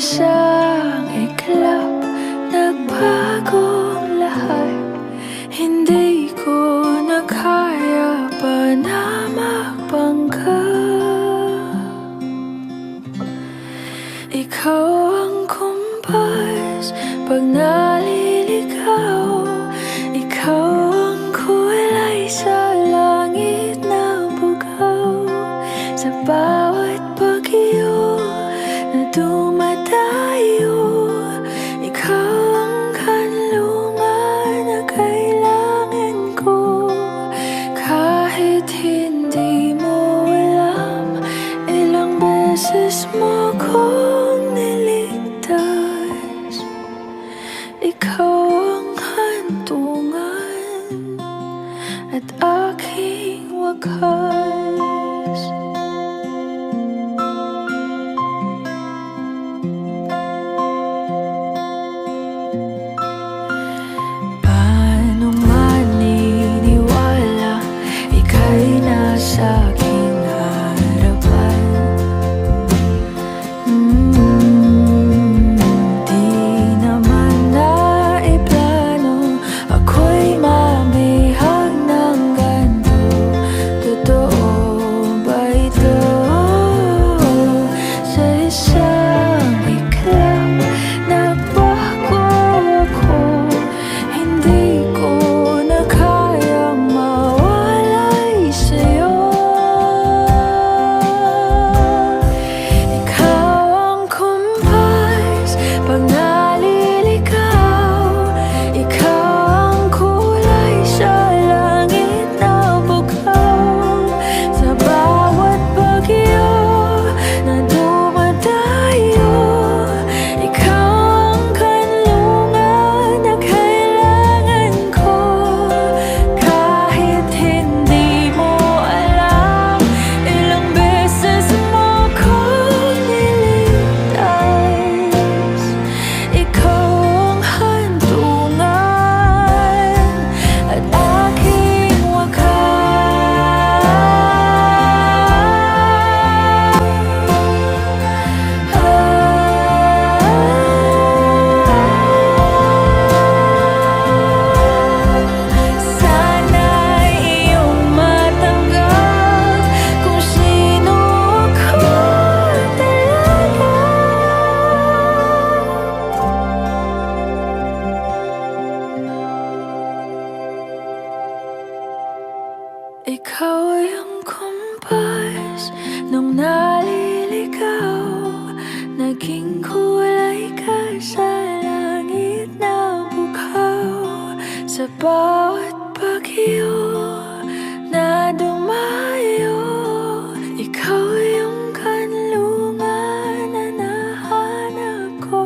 isang iklap, nagbagong lahat. Hindi ko na kaya pa na magpanggap. Ikaw ang kumpas pag naliligaw. Ikaw ang kulay sa langit na bugaw. Sa bawat bagyo na dumadayo, ikaw ang kanlungan na kailangan ko. Kahit hindi mo alam, ilang beses mo kong niligtas. Ikaw ang hantungan at aking wakas. Paano maniniwala ika'y nasa aking harapan? Di naman naiplano, ako'y mamihag ng ganito. Totoo ba ito? Sa isang iklap, nagbago ako. Hindi ko na kayang mawalay sa'yo. Ikaw ang kumpas pag naliligaw. Ikaw ang kulay sa langit na bugaw. Sa bawat bagyo na dumadayo, ikaw ang kanlungan na kailangan ko. Kahit hindi mo alam, ilang beses mo kong niligtas. Ikaw ang hantungan at aking sana'y iyong matanggap kung sino ako talaga. Ikaw ang kumpas nung naliligaw. Naging kulay ka sa langit na bugaw. Sa bawat bagyo na dumayo, ikaw yung kanlungan na nahanap ko.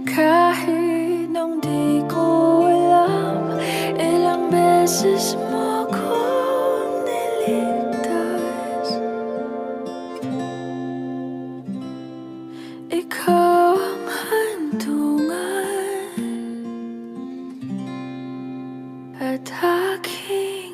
Kahit nung di ko alam, ilang beses mo kong niligtas. Ikaw ang hantungan at aking